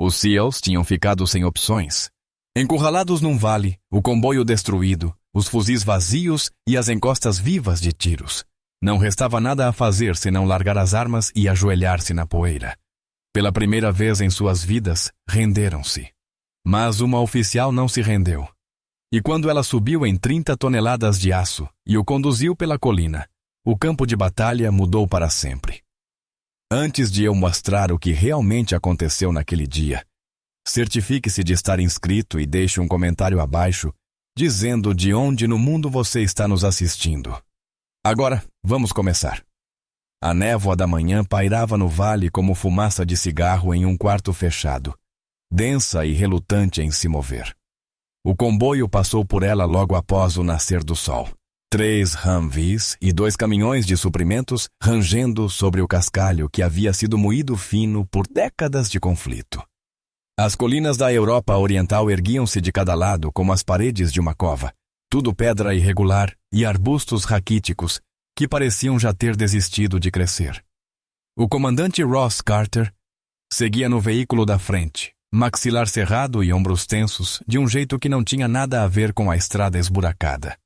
Os SEALs tinham ficado sem opções. Encurralados num vale, o comboio destruído, os fuzis vazios e as encostas vivas de tiros. Não restava nada a fazer senão largar as armas e ajoelhar-se na poeira. Pela primeira vez em suas vidas, renderam-se. Mas uma oficial não se rendeu. E quando ela subiu em 30 toneladas de aço e o conduziu pela colina, o campo de batalha mudou para sempre. Antes de eu mostrar o que realmente aconteceu naquele dia, certifique-se de estar inscrito e deixe um comentário abaixo dizendo de onde no mundo você está nos assistindo. Agora, vamos começar. A névoa da manhã pairava no vale como fumaça de cigarro em um quarto fechado, densa e relutante em se mover. O comboio passou por ela logo após o nascer do sol. 3 Humvees e 2 caminhões de suprimentos rangendo sobre o cascalho que havia sido moído fino por décadas de conflito. As colinas da Europa Oriental erguiam-se de cada lado como as paredes de uma cova, tudo pedra irregular e arbustos raquíticos que pareciam já ter desistido de crescer. O comandante Ross Carter seguia no veículo da frente, maxilar cerrado e ombros tensos, de um jeito que não tinha nada a ver com a estrada esburacada.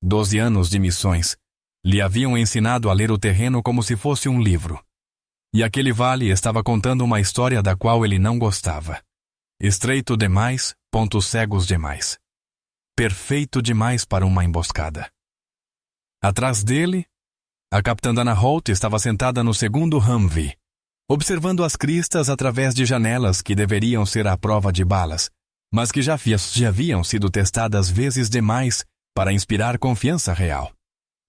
12 anos de missões lhe haviam ensinado a ler o terreno como se fosse um livro. E aquele vale estava contando uma história da qual ele não gostava. Estreito demais, pontos cegos demais. Perfeito demais para uma emboscada. Atrás dele, a capitã Dana Holt estava sentada no segundo Humvee, observando as cristas através de janelas que deveriam ser à prova de balas, mas que já haviam sido testadas vezes demais para inspirar confiança real.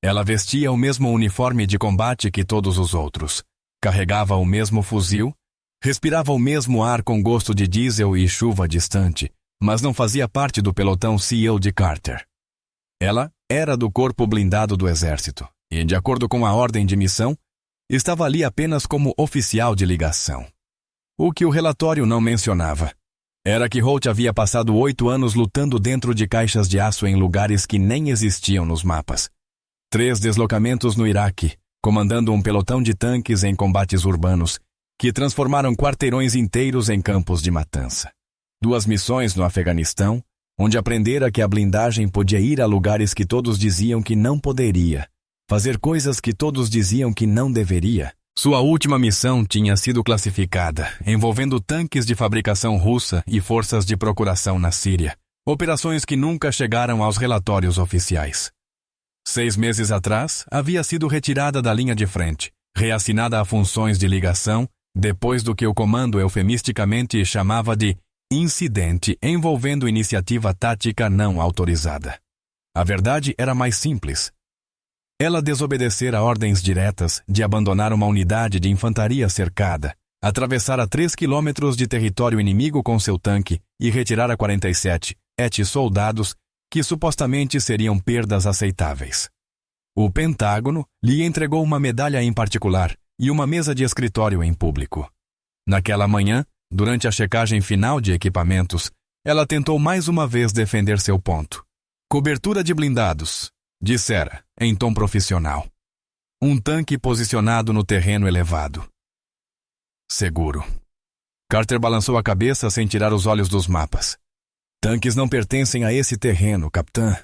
Ela vestia o mesmo uniforme de combate que todos os outros, carregava o mesmo fuzil, respirava o mesmo ar com gosto de diesel e chuva distante, mas não fazia parte do pelotão SEAL de Carter. Ela era do corpo blindado do exército e, de acordo com a ordem de missão, estava ali apenas como oficial de ligação. O que o relatório não mencionava era que Holt havia passado 8 anos lutando dentro de caixas de aço em lugares que nem existiam nos mapas. 3 deslocamentos no Iraque, comandando um pelotão de tanques em combates urbanos, que transformaram quarteirões inteiros em campos de matança. 2 missões no Afeganistão, onde aprendera que a blindagem podia ir a lugares que todos diziam que não poderia, fazer coisas que todos diziam que não deveria. Sua última missão tinha sido classificada, envolvendo tanques de fabricação russa e forças de procuração na Síria, operações que nunca chegaram aos relatórios oficiais. 6 meses atrás, havia sido retirada da linha de frente, reassinada a funções de ligação, depois do que o comando eufemisticamente chamava de incidente envolvendo iniciativa tática não autorizada. A verdade era mais simples. Ela desobedecera ordens diretas de abandonar uma unidade de infantaria cercada, atravessara 3 quilômetros de território inimigo com seu tanque e retirara 47 soldados que supostamente seriam perdas aceitáveis. O Pentágono lhe entregou uma medalha em particular e uma mesa de escritório em público. Naquela manhã, durante a checagem final de equipamentos, ela tentou mais uma vez defender seu ponto. Cobertura de blindados, dissera, em tom profissional. Um tanque posicionado no terreno elevado. Seguro. Carter balançou a cabeça sem tirar os olhos dos mapas. Tanques não pertencem a esse terreno, capitã.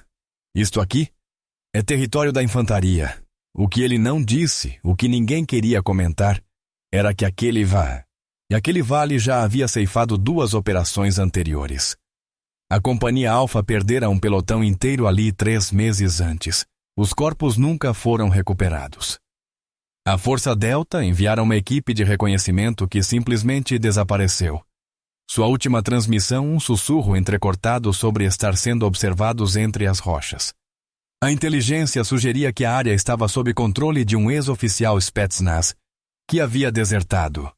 Isto aqui é território da infantaria. O que ele não disse, o que ninguém queria comentar, era que aquele vale já havia ceifado 2 operações anteriores. A Companhia Alfa perdera um pelotão inteiro ali 3 meses antes. Os corpos nunca foram recuperados. A Força Delta enviara uma equipe de reconhecimento que simplesmente desapareceu. Sua última transmissão, um sussurro entrecortado sobre estar sendo observados entre as rochas. A inteligência sugeria que a área estava sob controle de um ex-oficial Spetsnaz que havia desertado.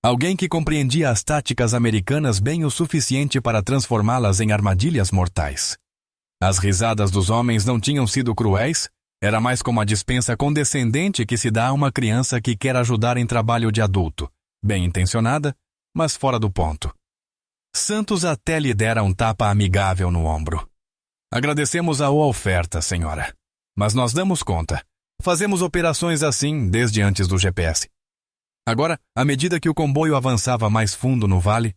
Alguém que compreendia as táticas americanas bem o suficiente para transformá-las em armadilhas mortais. As risadas dos homens não tinham sido cruéis, era mais como a dispensa condescendente que se dá a uma criança que quer ajudar em trabalho de adulto, bem intencionada, mas fora do ponto. Santos até lhe dera um tapa amigável no ombro. Agradecemos a oferta, senhora. Mas nós damos conta. Fazemos operações assim desde antes do GPS. Agora, à medida que o comboio avançava mais fundo no vale,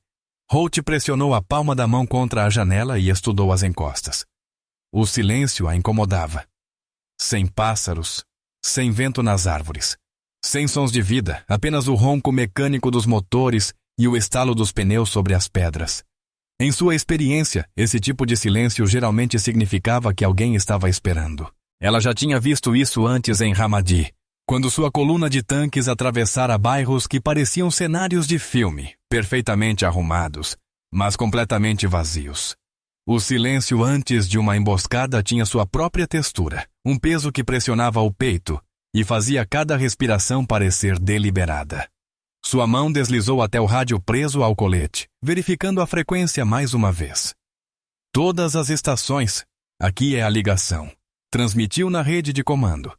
Holt pressionou a palma da mão contra a janela e estudou as encostas. O silêncio a incomodava. Sem pássaros, sem vento nas árvores, sem sons de vida, apenas o ronco mecânico dos motores e o estalo dos pneus sobre as pedras. Em sua experiência, esse tipo de silêncio geralmente significava que alguém estava esperando. Ela já tinha visto isso antes em Ramadi, quando sua coluna de tanques atravessara bairros que pareciam cenários de filme, perfeitamente arrumados, mas completamente vazios. O silêncio antes de uma emboscada tinha sua própria textura, um peso que pressionava o peito e fazia cada respiração parecer deliberada. Sua mão deslizou até o rádio preso ao colete, verificando a frequência mais uma vez. Todas as estações, aqui é a ligação, transmitiu na rede de comando.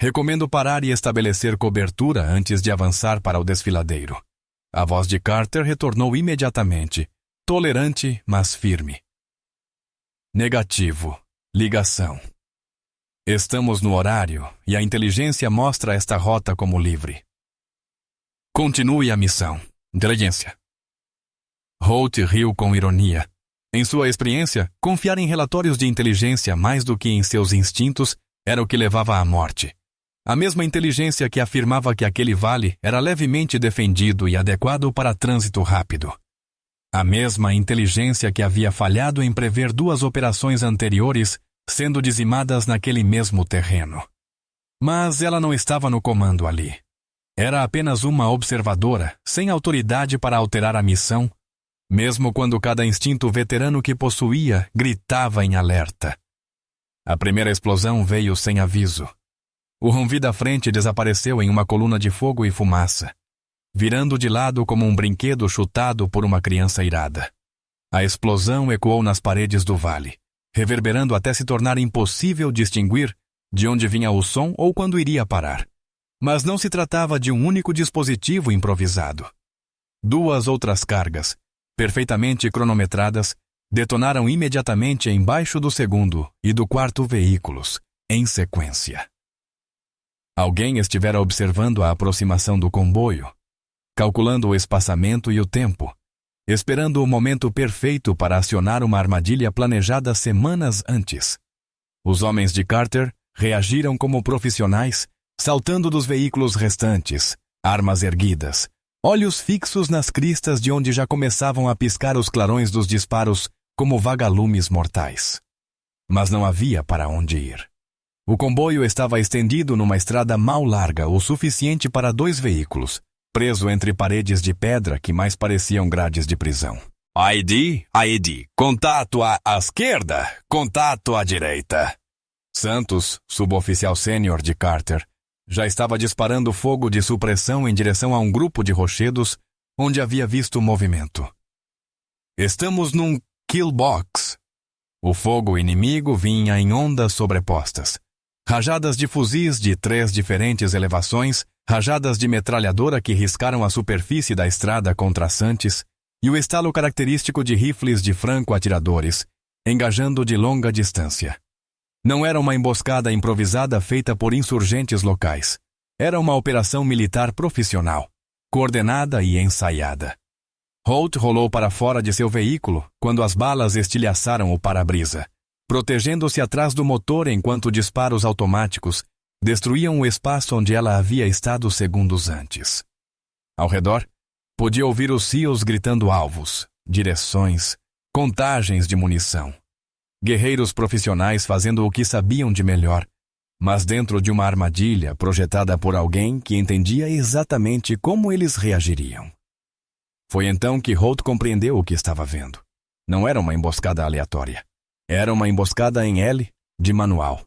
Recomendo parar e estabelecer cobertura antes de avançar para o desfiladeiro. A voz de Carter retornou imediatamente, tolerante, mas firme. Negativo. Ligação. Estamos no horário e a inteligência mostra esta rota como livre. Continue a missão. Inteligência. Holt riu com ironia. Em sua experiência, confiar em relatórios de inteligência mais do que em seus instintos era o que levava à morte. A mesma inteligência que afirmava que aquele vale era levemente defendido e adequado para trânsito rápido. A mesma inteligência que havia falhado em prever 2 operações anteriores sendo dizimadas naquele mesmo terreno. Mas ela não estava no comando ali. Era apenas uma observadora, sem autoridade para alterar a missão, mesmo quando cada instinto veterano que possuía gritava em alerta. A primeira explosão veio sem aviso. O Humvee da frente desapareceu em uma coluna de fogo e fumaça, virando de lado como um brinquedo chutado por uma criança irada. A explosão ecoou nas paredes do vale, reverberando até se tornar impossível distinguir de onde vinha o som ou quando iria parar. Mas não se tratava de um único dispositivo improvisado. 2 outras cargas, perfeitamente cronometradas, detonaram imediatamente embaixo do segundo e do quarto veículos, em sequência. Alguém estivera observando a aproximação do comboio, calculando o espaçamento e o tempo, esperando o momento perfeito para acionar uma armadilha planejada semanas antes. Os homens de Carter reagiram como profissionais, saltando dos veículos restantes, armas erguidas, olhos fixos nas cristas de onde já começavam a piscar os clarões dos disparos como vagalumes mortais. Mas não havia para onde ir. O comboio estava estendido numa estrada mal larga o suficiente para 2 veículos, preso entre paredes de pedra que mais pareciam grades de prisão. ID, contato à esquerda, contato à direita. Santos, suboficial sênior de Carter, já estava disparando fogo de supressão em direção a um grupo de rochedos onde havia visto movimento. Estamos num kill box. O fogo inimigo vinha em ondas sobrepostas. Rajadas de fuzis de 3 diferentes elevações, rajadas de metralhadora que riscaram a superfície da estrada contrastantes e o estalo característico de rifles de franco-atiradores, engajando de longa distância. Não era uma emboscada improvisada feita por insurgentes locais. Era uma operação militar profissional, coordenada e ensaiada. Holt rolou para fora de seu veículo quando as balas estilhaçaram o para-brisa, protegendo-se atrás do motor enquanto disparos automáticos destruíam o espaço onde ela havia estado segundos antes. Ao redor, podia ouvir os SEALs gritando alvos, direções, contagens de munição. Guerreiros profissionais fazendo o que sabiam de melhor, mas dentro de uma armadilha projetada por alguém que entendia exatamente como eles reagiriam. Foi então que Holt compreendeu o que estava vendo. Não era uma emboscada aleatória. Era uma emboscada em L, de manual,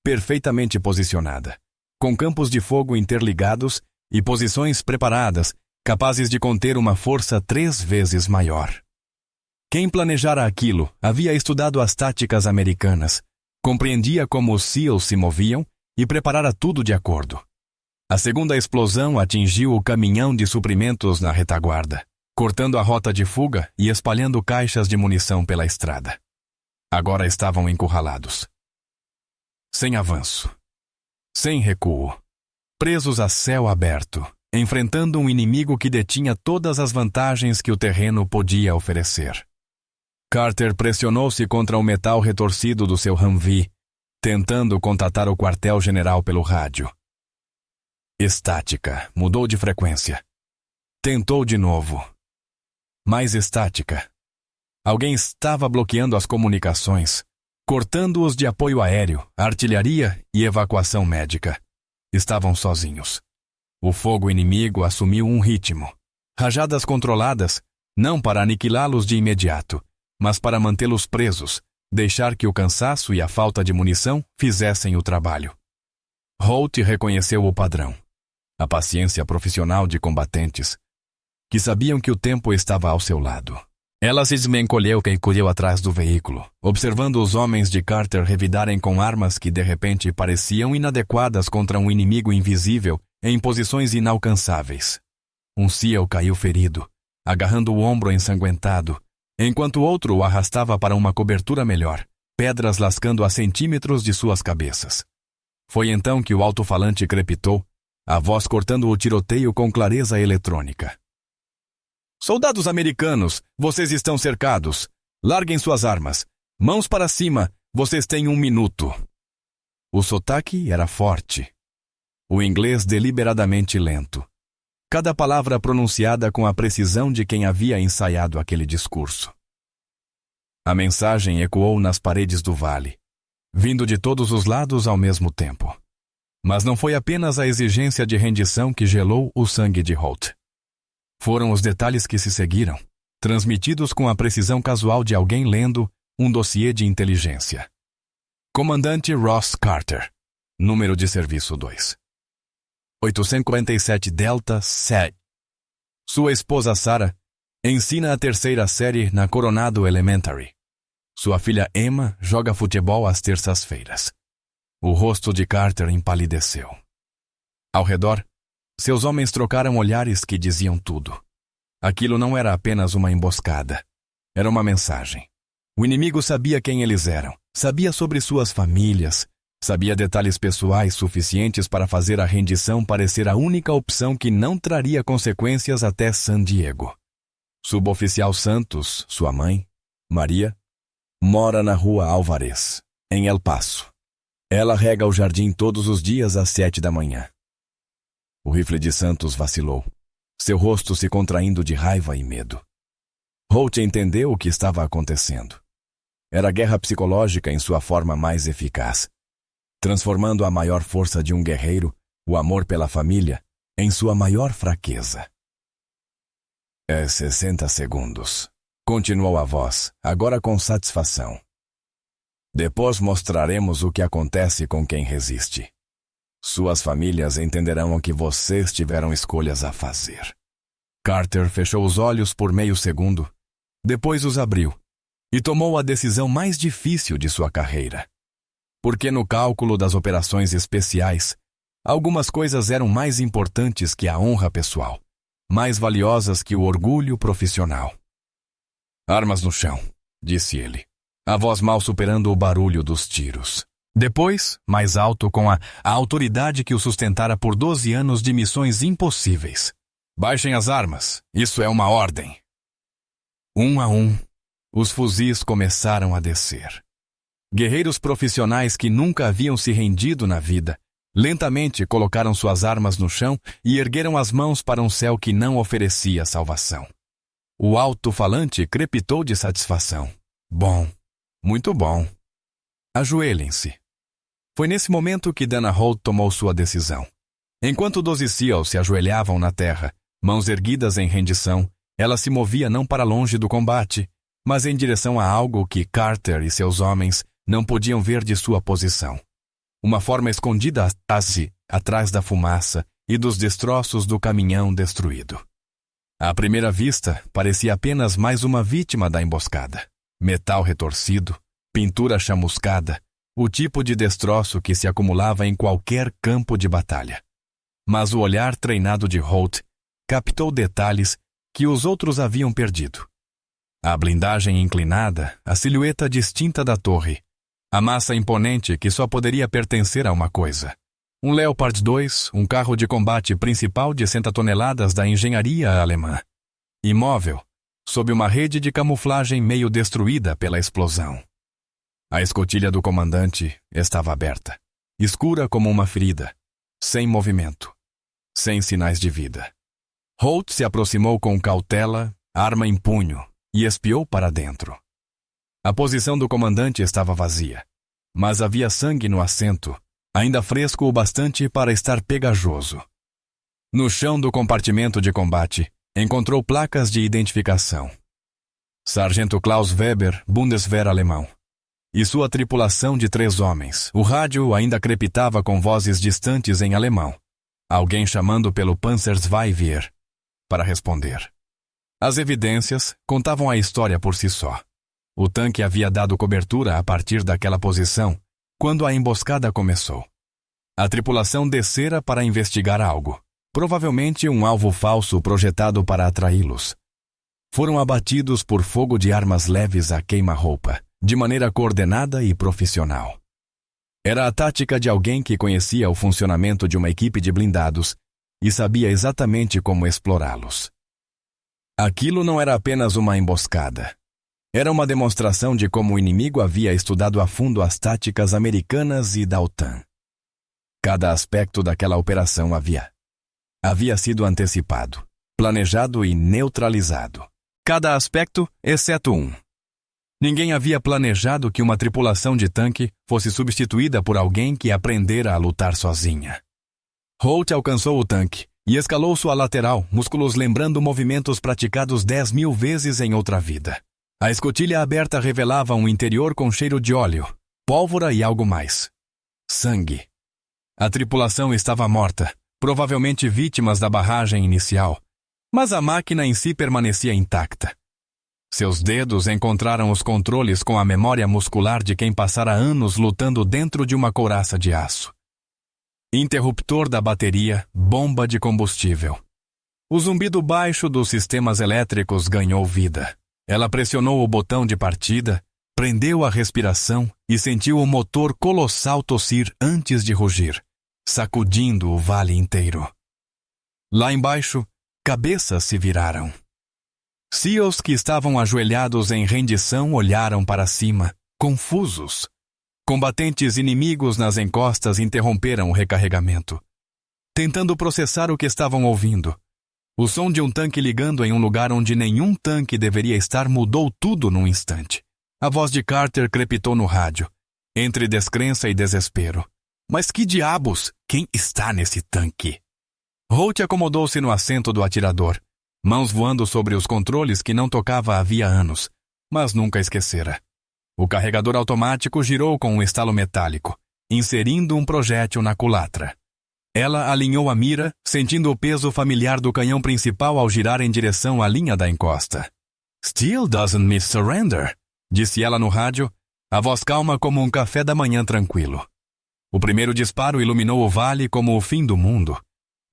perfeitamente posicionada, com campos de fogo interligados e posições preparadas, capazes de conter uma força 3 vezes maior. Quem planejara aquilo havia estudado as táticas americanas, compreendia como os SEALs se moviam e preparara tudo de acordo. A segunda explosão atingiu o caminhão de suprimentos na retaguarda, cortando a rota de fuga e espalhando caixas de munição pela estrada. Agora estavam encurralados. Sem avanço. Sem recuo. Presos a céu aberto, enfrentando um inimigo que detinha todas as vantagens que o terreno podia oferecer. Carter pressionou-se contra o metal retorcido do seu Humvee, tentando contatar o quartel-general pelo rádio. Estática, mudou de frequência. Tentou de novo. Mais estática. Alguém estava bloqueando as comunicações, cortando-os de apoio aéreo, artilharia e evacuação médica. Estavam sozinhos. O fogo inimigo assumiu um ritmo. Rajadas controladas, não para aniquilá-los de imediato, mas para mantê-los presos, deixar que o cansaço e a falta de munição fizessem o trabalho. Holt reconheceu o padrão. A paciência profissional de combatentes, que sabiam que o tempo estava ao seu lado. Ela se desmencolheu e correu atrás do veículo, observando os homens de Carter revidarem com armas que de repente pareciam inadequadas contra um inimigo invisível em posições inalcançáveis. Um SEAL caiu ferido, agarrando o ombro ensanguentado, enquanto outro o arrastava para uma cobertura melhor, pedras lascando a centímetros de suas cabeças. Foi então que o alto-falante crepitou, a voz cortando o tiroteio com clareza eletrônica. Soldados americanos, vocês estão cercados. Larguem suas armas. Mãos para cima, vocês têm 1 minuto. O sotaque era forte. O inglês deliberadamente lento. Cada palavra pronunciada com a precisão de quem havia ensaiado aquele discurso. A mensagem ecoou nas paredes do vale, vindo de todos os lados ao mesmo tempo. Mas não foi apenas a exigência de rendição que gelou o sangue de Holt. Foram os detalhes que se seguiram, transmitidos com a precisão casual de alguém lendo um dossiê de inteligência. Comandante Ross Carter, número de serviço 2. 847 Delta 7. Sua esposa Sarah ensina a 3ª série na Coronado Elementary. Sua filha Emma joga futebol às terças-feiras. O rosto de Carter empalideceu. Ao redor, seus homens trocaram olhares que diziam tudo. Aquilo não era apenas uma emboscada. Era uma mensagem. O inimigo sabia quem eles eram, sabia sobre suas famílias, sabia detalhes pessoais suficientes para fazer a rendição parecer a única opção que não traria consequências até San Diego. Suboficial Santos, sua mãe, Maria, mora na rua Alvarez, em El Paso. Ela rega o jardim todos os dias às 7 da manhã. O rifle de Santos vacilou, seu rosto se contraindo de raiva e medo. Holt entendeu o que estava acontecendo. Era guerra psicológica em sua forma mais eficaz, transformando a maior força de um guerreiro, o amor pela família, em sua maior fraqueza. 60 segundos, continuou a voz, agora com satisfação. Depois mostraremos o que acontece com quem resiste. Suas famílias entenderão que vocês tiveram escolhas a fazer. Carter fechou os olhos por meio segundo, depois os abriu, e tomou a decisão mais difícil de sua carreira. Porque no cálculo das operações especiais, algumas coisas eram mais importantes que a honra pessoal, mais valiosas que o orgulho profissional. Armas no chão, disse ele, a voz mal superando o barulho dos tiros. Depois, mais alto com a autoridade que o sustentara por 12 anos de missões impossíveis. Baixem as armas, isso é uma ordem. 1 a 1, os fuzis começaram a descer. Guerreiros profissionais que nunca haviam se rendido na vida, lentamente colocaram suas armas no chão e ergueram as mãos para um céu que não oferecia salvação. O alto-falante crepitou de satisfação. Bom, muito bom. Ajoelhem-se. Foi nesse momento que Dana Holt tomou sua decisão. Enquanto 12 SEALs se ajoelhavam na terra, mãos erguidas em rendição, ela se movia não para longe do combate, mas em direção a algo que Carter e seus homens não podiam ver de sua posição. Uma forma escondida atrás da fumaça e dos destroços do caminhão destruído. À primeira vista, parecia apenas mais uma vítima da emboscada. Metal retorcido, pintura chamuscada, o tipo de destroço que se acumulava em qualquer campo de batalha. Mas o olhar treinado de Holt captou detalhes que os outros haviam perdido. A blindagem inclinada, a silhueta distinta da torre, a massa imponente que só poderia pertencer a uma coisa, Um Leopard 2, um carro de combate principal de 60 toneladas da engenharia alemã. Imóvel, sob uma rede de camuflagem meio destruída pela explosão. A escotilha do comandante estava aberta, escura como uma ferida, sem movimento, sem sinais de vida. Holt se aproximou com cautela, arma em punho, e espiou para dentro. A posição do comandante estava vazia, mas havia sangue no assento, ainda fresco o bastante para estar pegajoso. No chão do compartimento de combate, encontrou placas de identificação. Sargento Klaus Weber, Bundeswehr alemão. E sua tripulação de 3 homens. O rádio ainda crepitava com vozes distantes em alemão. Alguém chamando pelo Panzerzweiwehr para responder. As evidências contavam a história por si só. O tanque havia dado cobertura a partir daquela posição quando a emboscada começou. A tripulação descera para investigar algo. Provavelmente um alvo falso projetado para atraí-los. Foram abatidos por fogo de armas leves a queima-roupa, de maneira coordenada e profissional. Era a tática de alguém que conhecia o funcionamento de uma equipe de blindados e sabia exatamente como explorá-los. Aquilo não era apenas uma emboscada. Era uma demonstração de como o inimigo havia estudado a fundo as táticas americanas e da OTAN. Cada aspecto daquela operação havia sido antecipado, planejado e neutralizado. Cada aspecto, exceto um. Ninguém havia planejado que uma tripulação de tanque fosse substituída por alguém que aprendera a lutar sozinha. Holt alcançou o tanque e escalou sua lateral, músculos lembrando movimentos praticados 10.000 vezes em outra vida. A escotilha aberta revelava um interior com cheiro de óleo, pólvora e algo mais. Sangue. A tripulação estava morta, provavelmente vítimas da barragem inicial, mas a máquina em si permanecia intacta. Seus dedos encontraram os controles com a memória muscular de quem passara anos lutando dentro de uma couraça de aço. Interruptor da bateria, bomba de combustível. O zumbido baixo dos sistemas elétricos ganhou vida. Ela pressionou o botão de partida, prendeu a respiração e sentiu o motor colossal tossir antes de rugir, sacudindo o vale inteiro. Lá embaixo, cabeças se viraram. SEALs que estavam ajoelhados em rendição olharam para cima, confusos. Combatentes inimigos nas encostas interromperam o recarregamento, tentando processar o que estavam ouvindo. O som de um tanque ligando em um lugar onde nenhum tanque deveria estar mudou tudo num instante. A voz de Carter crepitou no rádio, entre descrença e desespero. Mas que diabos? Quem está nesse tanque? Holt acomodou-se no assento do atirador, mãos voando sobre os controles que não tocava havia anos, mas nunca esquecera. O carregador automático girou com um estalo metálico, inserindo um projétil na culatra. Ela alinhou a mira, sentindo o peso familiar do canhão principal ao girar em direção à linha da encosta. "Still doesn't miss surrender", disse ela no rádio, a voz calma como um café da manhã tranquilo. O primeiro disparo iluminou o vale como o fim do mundo.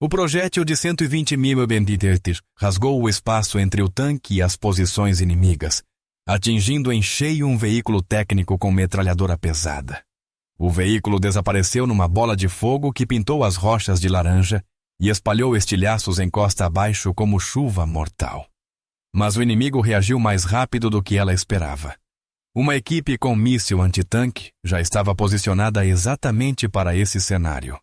O projétil de 120 mm rasgou o espaço entre o tanque e as posições inimigas, atingindo em cheio um veículo técnico com metralhadora pesada. O veículo desapareceu numa bola de fogo que pintou as rochas de laranja e espalhou estilhaços em costa abaixo como chuva mortal. Mas o inimigo reagiu mais rápido do que ela esperava. Uma equipe com míssil antitanque já estava posicionada exatamente para esse cenário.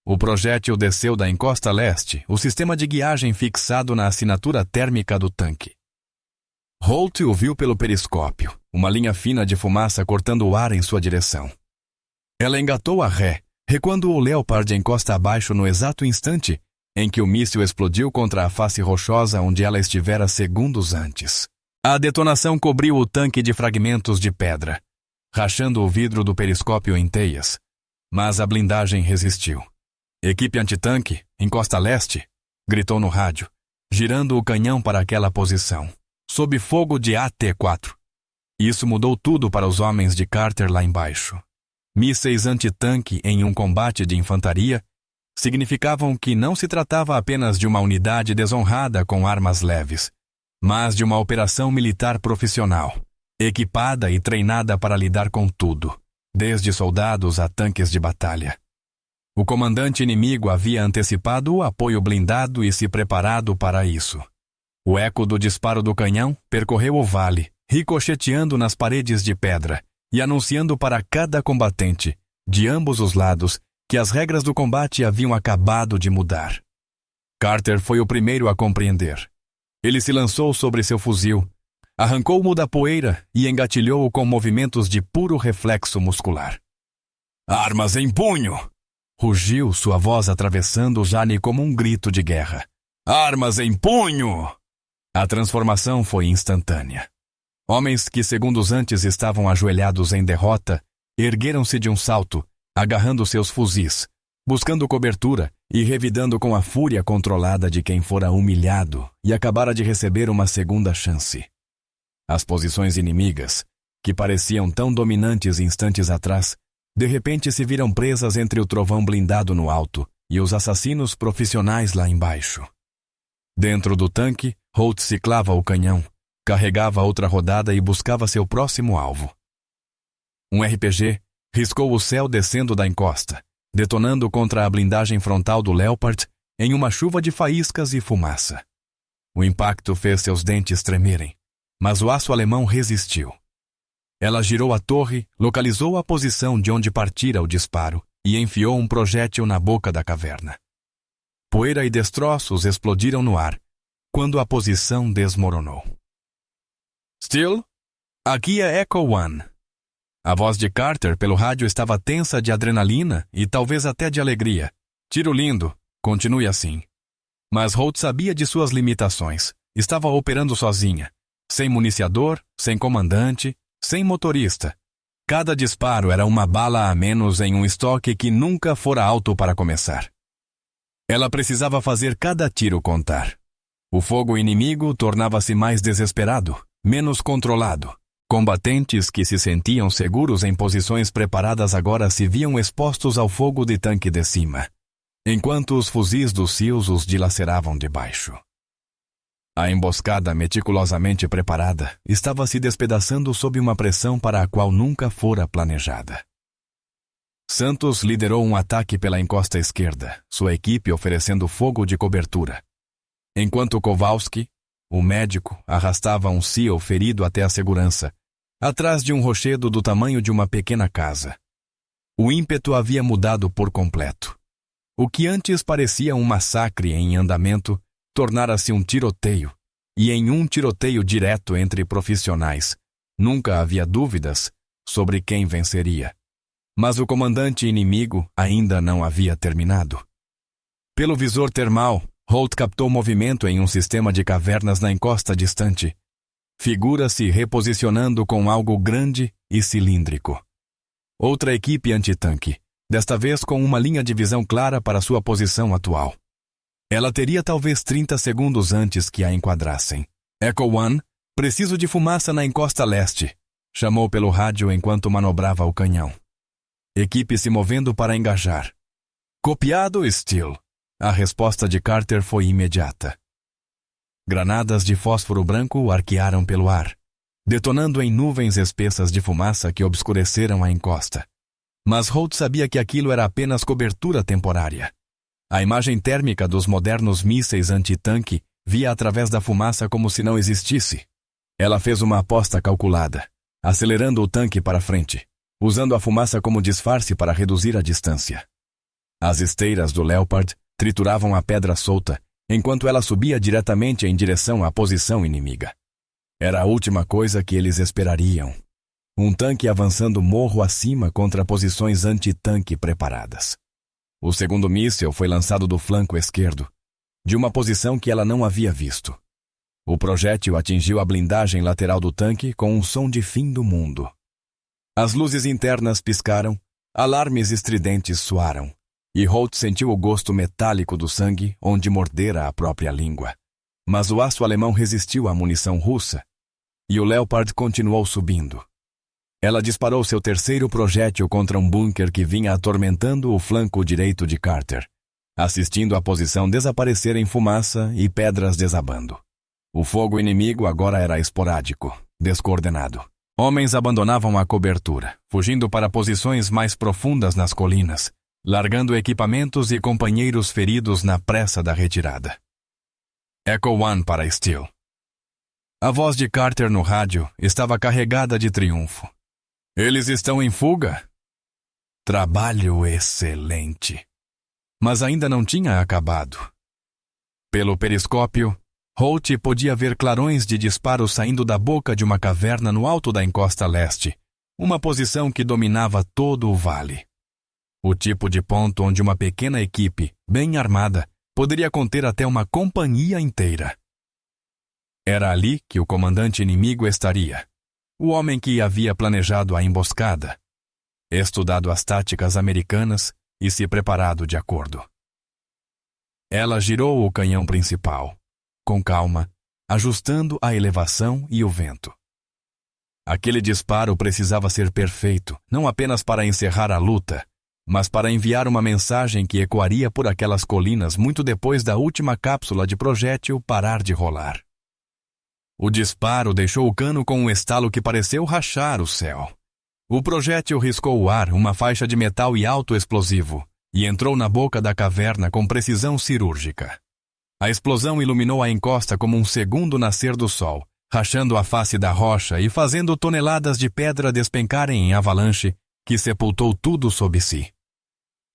O projétil desceu da encosta leste, o sistema de guiagem fixado na assinatura térmica do tanque. Holt o viu pelo periscópio, uma linha fina de fumaça cortando o ar em sua direção. Ela engatou a ré, recuando o Leopard encosta abaixo no exato instante em que o míssil explodiu contra a face rochosa onde ela estivera segundos antes. A detonação cobriu o tanque de fragmentos de pedra, rachando o vidro do periscópio em teias, mas a blindagem resistiu. "Equipe antitanque, encosta leste", gritou no rádio, girando o canhão para aquela posição, sob fogo de AT-4. Isso mudou tudo para os homens de Carter lá embaixo. Mísseis antitanque em um combate de infantaria significavam que não se tratava apenas de uma unidade desonrada com armas leves, mas de uma operação militar profissional, equipada e treinada para lidar com tudo, desde soldados a tanques de batalha. O comandante inimigo havia antecipado o apoio blindado e se preparado para isso. O eco do disparo do canhão percorreu o vale, ricocheteando nas paredes de pedra e anunciando para cada combatente, de ambos os lados, que as regras do combate haviam acabado de mudar. Carter foi o primeiro a compreender. Ele se lançou sobre seu fuzil, arrancou-o da poeira e engatilhou-o com movimentos de puro reflexo muscular. "Armas em punho!" rugiu, sua voz atravessando o Jane como um grito de guerra. "Armas em punho!" A transformação foi instantânea. Homens que segundos antes estavam ajoelhados em derrota, ergueram-se de um salto, agarrando seus fuzis, buscando cobertura e revidando com a fúria controlada de quem fora humilhado e acabara de receber uma segunda chance. As posições inimigas, que pareciam tão dominantes instantes atrás, de repente se viram presas entre o trovão blindado no alto e os assassinos profissionais lá embaixo. Dentro do tanque, Holt ciclava o canhão, carregava outra rodada e buscava seu próximo alvo. Um RPG riscou o céu descendo da encosta, detonando contra a blindagem frontal do Leopard em uma chuva de faíscas e fumaça. O impacto fez seus dentes tremerem, mas o aço alemão resistiu. Ela girou a torre, localizou a posição de onde partira o disparo e enfiou um projétil na boca da caverna. Poeira e destroços explodiram no ar, quando a posição desmoronou. "Still, aqui é Echo One." A voz de Carter pelo rádio estava tensa de adrenalina e talvez até de alegria. "Tiro lindo, continue assim." Mas Holt sabia de suas limitações. Estava operando sozinha, sem municiador, sem comandante, sem motorista. Cada disparo era uma bala a menos em um estoque que nunca fora alto para começar. Ela precisava fazer cada tiro contar. O fogo inimigo tornava-se mais desesperado, menos controlado. Combatentes que se sentiam seguros em posições preparadas agora se viam expostos ao fogo de tanque de cima, enquanto os fuzis dos SEALs os dilaceravam de baixo. A emboscada meticulosamente preparada estava se despedaçando sob uma pressão para a qual nunca fora planejada. Santos liderou um ataque pela encosta esquerda, sua equipe oferecendo fogo de cobertura, enquanto Kowalski, o médico, arrastava um SEAL ferido até a segurança, atrás de um rochedo do tamanho de uma pequena casa. O ímpeto havia mudado por completo. O que antes parecia um massacre em andamento tornara-se um tiroteio, e em um tiroteio direto entre profissionais. Nunca havia dúvidas sobre quem venceria. Mas o comandante inimigo ainda não havia terminado. Pelo visor termal, Holt captou movimento em um sistema de cavernas na encosta distante. Figura se reposicionando com algo grande e cilíndrico. Outra equipe antitanque, desta vez com uma linha de visão clara para sua posição atual. Ela teria talvez 30 segundos antes que a enquadrassem. "Echo One, preciso de fumaça na encosta leste", chamou pelo rádio enquanto manobrava o canhão. Equipe se movendo para engajar. "Copiado, Steele." A resposta de Carter foi imediata. Granadas de fósforo branco arquearam pelo ar, detonando em nuvens espessas de fumaça que obscureceram a encosta. Mas Holt sabia que aquilo era apenas cobertura temporária. A imagem térmica dos modernos mísseis antitanque via através da fumaça como se não existisse. Ela fez uma aposta calculada, acelerando o tanque para frente, usando a fumaça como disfarce para reduzir a distância. As esteiras do Leopard trituravam a pedra solta, enquanto ela subia diretamente em direção à posição inimiga. Era a última coisa que eles esperariam. Um tanque avançando morro acima contra posições antitanque preparadas. O segundo míssil foi lançado do flanco esquerdo, de uma posição que ela não havia visto. O projétil atingiu a blindagem lateral do tanque com um som de fim do mundo. As luzes internas piscaram, alarmes estridentes soaram, e Holt sentiu o gosto metálico do sangue onde mordera a própria língua. Mas o aço alemão resistiu à munição russa, e o Leopard continuou subindo. Ela disparou seu terceiro projétil contra um bunker que vinha atormentando o flanco direito de Carter, assistindo a posição desaparecer em fumaça e pedras desabando. O fogo inimigo agora era esporádico, descoordenado. Homens abandonavam a cobertura, fugindo para posições mais profundas nas colinas, largando equipamentos e companheiros feridos na pressa da retirada. Echo One para Steele. A voz de Carter no rádio estava carregada de triunfo. Eles estão em fuga? Trabalho excelente. Mas ainda não tinha acabado. Pelo periscópio, Holt podia ver clarões de disparos saindo da boca de uma caverna no alto da encosta leste, uma posição que dominava todo o vale. O tipo de ponto onde uma pequena equipe, bem armada, poderia conter até uma companhia inteira. Era ali que o comandante inimigo estaria, o homem que havia planejado a emboscada, estudado as táticas americanas e se preparado de acordo. Ela girou o canhão principal, com calma, ajustando a elevação e o vento. Aquele disparo precisava ser perfeito, não apenas para encerrar a luta, mas para enviar uma mensagem que ecoaria por aquelas colinas muito depois da última cápsula de projétil parar de rolar. O disparo deixou o cano com um estalo que pareceu rachar o céu. O projétil riscou o ar, uma faixa de metal e alto explosivo, e entrou na boca da caverna com precisão cirúrgica. A explosão iluminou a encosta como um segundo nascer do sol, rachando a face da rocha e fazendo toneladas de pedra despencarem em avalanche que sepultou tudo sob si.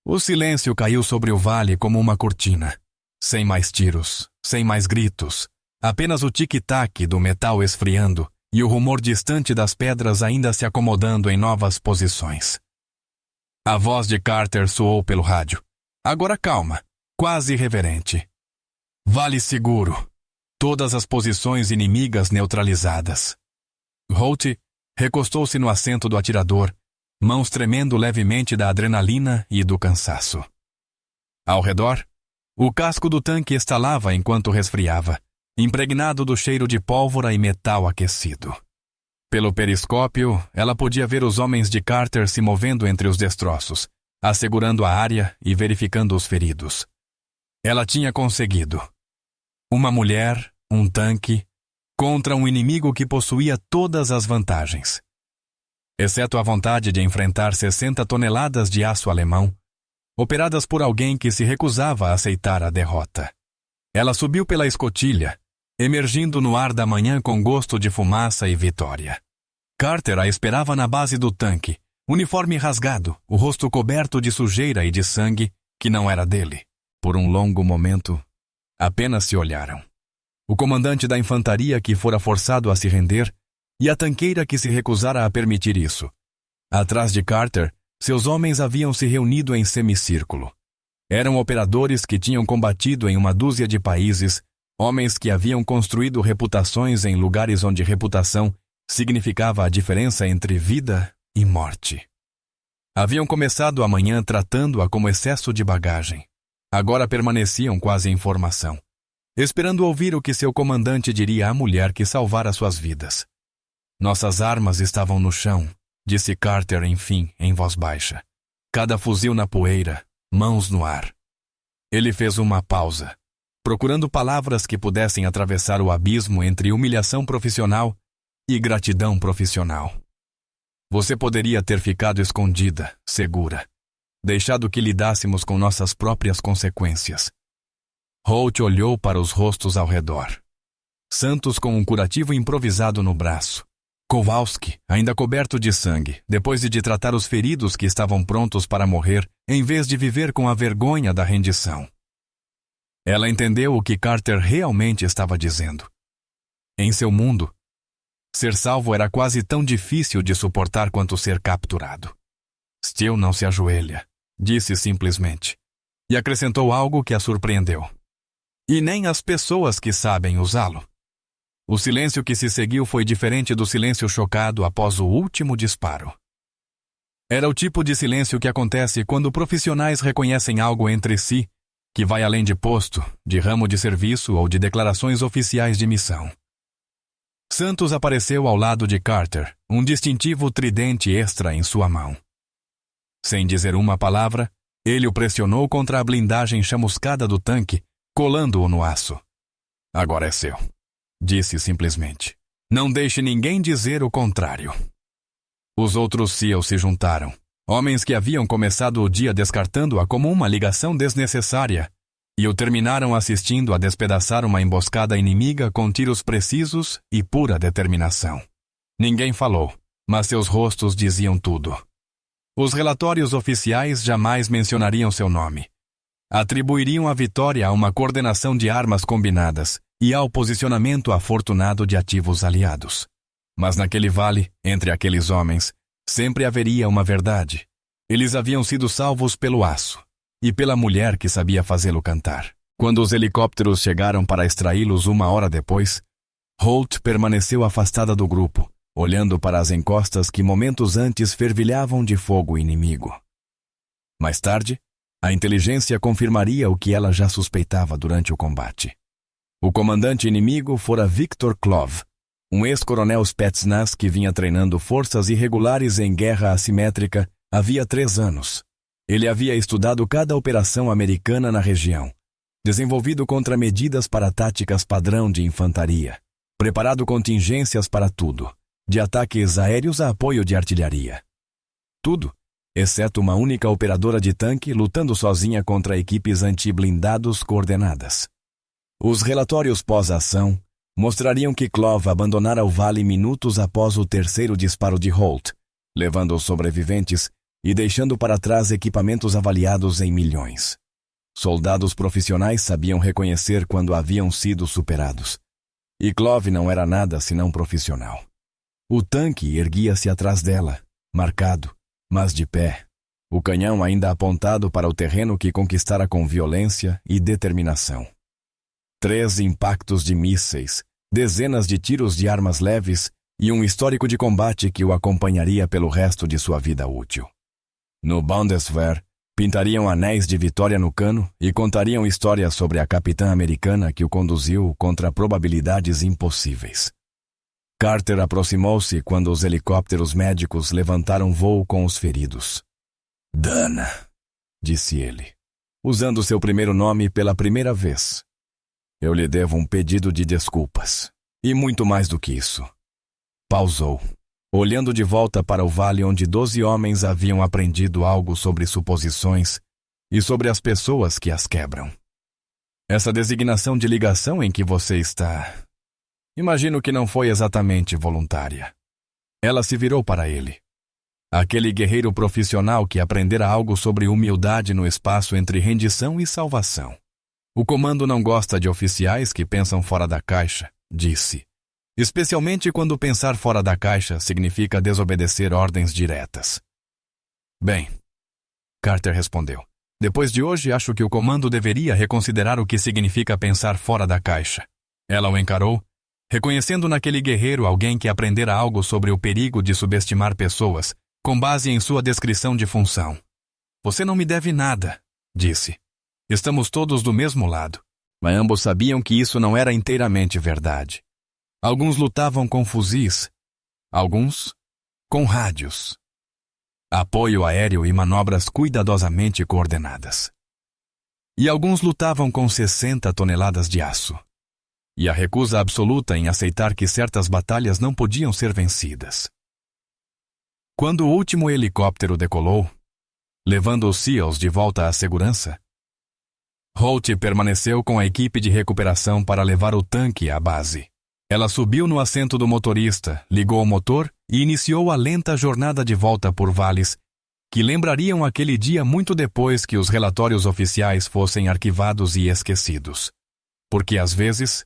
O silêncio caiu sobre o vale como uma cortina. Sem mais tiros, sem mais gritos, apenas o tic-tac do metal esfriando e o rumor distante das pedras ainda se acomodando em novas posições. A voz de Carter soou pelo rádio. Agora calma, quase reverente. Vale seguro. Todas as posições inimigas neutralizadas. Holt recostou-se no assento do atirador, mãos tremendo levemente da adrenalina e do cansaço. Ao redor, o casco do tanque estalava enquanto resfriava, impregnado do cheiro de pólvora e metal aquecido. Pelo periscópio, ela podia ver os homens de Carter se movendo entre os destroços, assegurando a área e verificando os feridos. Ela tinha conseguido. Uma mulher, um tanque, contra um inimigo que possuía todas as vantagens. Exceto a vontade de enfrentar 60 toneladas de aço alemão, operadas por alguém que se recusava a aceitar a derrota. Ela subiu pela escotilha, emergindo no ar da manhã com gosto de fumaça e vitória. Carter a esperava na base do tanque, uniforme rasgado, o rosto coberto de sujeira e de sangue, que não era dele. Por um longo momento, apenas se olharam. O comandante da infantaria que fora forçado a se render e a tanqueira que se recusara a permitir isso. Atrás de Carter, seus homens haviam se reunido em semicírculo. Eram operadores que tinham combatido em uma dúzia de países, homens que haviam construído reputações em lugares onde reputação significava a diferença entre vida e morte. Haviam começado a manhã tratando-a como excesso de bagagem. Agora permaneciam quase em formação, esperando ouvir o que seu comandante diria à mulher que salvara suas vidas. Nossas armas estavam no chão, disse Carter enfim, em voz baixa. Cada fuzil na poeira, mãos no ar. Ele fez uma pausa, procurando palavras que pudessem atravessar o abismo entre humilhação profissional e gratidão profissional. Você poderia ter ficado escondida, segura, deixado que lidássemos com nossas próprias consequências. Holt olhou para os rostos ao redor. Santos com um curativo improvisado no braço. Kowalski, ainda coberto de sangue, depois de tratar os feridos que estavam prontos para morrer, em vez de viver com a vergonha da rendição. Ela entendeu o que Carter realmente estava dizendo. Em seu mundo, ser salvo era quase tão difícil de suportar quanto ser capturado. Steele não se ajoelha, disse simplesmente, e acrescentou algo que a surpreendeu. E nem as pessoas que sabem usá-lo. O silêncio que se seguiu foi diferente do silêncio chocado após o último disparo. Era o tipo de silêncio que acontece quando profissionais reconhecem algo entre si que vai além de posto, de ramo de serviço ou de declarações oficiais de missão. Santos apareceu ao lado de Carter, um distintivo tridente extra em sua mão. Sem dizer uma palavra, ele o pressionou contra a blindagem chamuscada do tanque, colando-o no aço. Agora é seu, disse simplesmente. Não deixe ninguém dizer o contrário. Os outros SEALs se juntaram, Homens que haviam começado o dia descartando-a como uma ligação desnecessária e o terminaram assistindo a despedaçar uma emboscada inimiga com tiros precisos e pura determinação. Ninguém falou, mas seus rostos diziam tudo. Os relatórios oficiais jamais mencionariam seu nome. Atribuiriam a vitória a uma coordenação de armas combinadas e ao posicionamento afortunado de ativos aliados. Mas naquele vale, entre aqueles homens, sempre haveria uma verdade. Eles haviam sido salvos pelo aço e pela mulher que sabia fazê-lo cantar. Quando os helicópteros chegaram para extraí-los 1 hora depois, Holt permaneceu afastada do grupo, olhando para as encostas que momentos antes fervilhavam de fogo inimigo. Mais tarde, a inteligência confirmaria o que ela já suspeitava durante o combate. O comandante inimigo fora Victor Klov, um ex-coronel Spetsnaz que vinha treinando forças irregulares em guerra assimétrica havia 3 anos. Ele havia estudado cada operação americana na região, desenvolvido contramedidas para táticas padrão de infantaria, preparado contingências para tudo, de ataques aéreos a apoio de artilharia. Tudo, exceto uma única operadora de tanque lutando sozinha contra equipes anti-blindados coordenadas. Os relatórios pós-ação mostrariam que Klov abandonara o vale minutos após o 3º disparo de Holt, levando os sobreviventes e deixando para trás equipamentos avaliados em milhões. Soldados profissionais sabiam reconhecer quando haviam sido superados. E Klov não era nada senão profissional. O tanque erguia-se atrás dela, marcado, mas de pé, o canhão ainda apontado para o terreno que conquistara com violência e determinação. 3 impactos de mísseis, dezenas de tiros de armas leves e um histórico de combate que o acompanharia pelo resto de sua vida útil. No Bundeswehr, pintariam anéis de vitória no cano e contariam histórias sobre a capitã americana que o conduziu contra probabilidades impossíveis. Carter aproximou-se quando os helicópteros médicos levantaram voo com os feridos. Dana, disse ele, usando seu primeiro nome pela primeira vez. Eu lhe devo um pedido de desculpas. E muito mais do que isso. Pausou, olhando de volta para o vale onde 12 homens haviam aprendido algo sobre suposições e sobre as pessoas que as quebram. Essa designação de ligação em que você está, imagino que não foi exatamente voluntária. Ela se virou para ele. Aquele guerreiro profissional que aprendera algo sobre humildade no espaço entre rendição e salvação. O comando não gosta de oficiais que pensam fora da caixa, disse. Especialmente quando pensar fora da caixa significa desobedecer ordens diretas. Bem, Carter respondeu. Depois de hoje, acho que o comando deveria reconsiderar o que significa pensar fora da caixa. Ela o encarou, reconhecendo naquele guerreiro alguém que aprendera algo sobre o perigo de subestimar pessoas, com base em sua descrição de função. Você não me deve nada, disse. Estamos todos do mesmo lado, mas ambos sabiam que isso não era inteiramente verdade. Alguns lutavam com fuzis, alguns com rádios. Apoio aéreo e manobras cuidadosamente coordenadas. E alguns lutavam com 60 toneladas de aço. E a recusa absoluta em aceitar que certas batalhas não podiam ser vencidas. Quando o último helicóptero decolou, levando os SEALs de volta à segurança, Holt permaneceu com a equipe de recuperação para levar o tanque à base. Ela subiu no assento do motorista, ligou o motor e iniciou a lenta jornada de volta por vales, que lembrariam aquele dia muito depois que os relatórios oficiais fossem arquivados e esquecidos. Porque às vezes,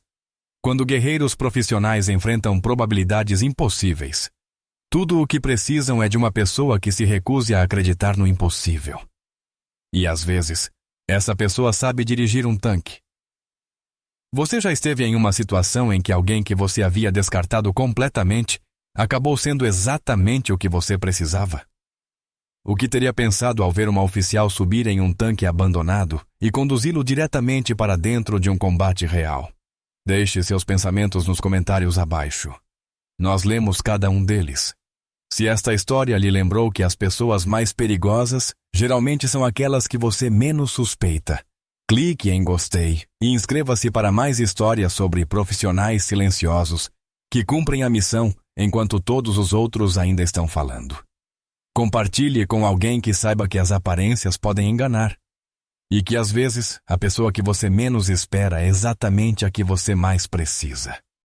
quando guerreiros profissionais enfrentam probabilidades impossíveis, tudo o que precisam é de uma pessoa que se recuse a acreditar no impossível. E às vezes, essa pessoa sabe dirigir um tanque. Você já esteve em uma situação em que alguém que você havia descartado completamente acabou sendo exatamente o que você precisava? O que teria pensado ao ver uma oficial subir em um tanque abandonado e conduzi-lo diretamente para dentro de um combate real? Deixe seus pensamentos nos comentários abaixo. Nós lemos cada um deles. Se esta história lhe lembrou que as pessoas mais perigosas geralmente são aquelas que você menos suspeita, clique em gostei e inscreva-se para mais histórias sobre profissionais silenciosos que cumprem a missão enquanto todos os outros ainda estão falando. Compartilhe com alguém que saiba que as aparências podem enganar. E que às vezes a pessoa que você menos espera é exatamente a que você mais precisa.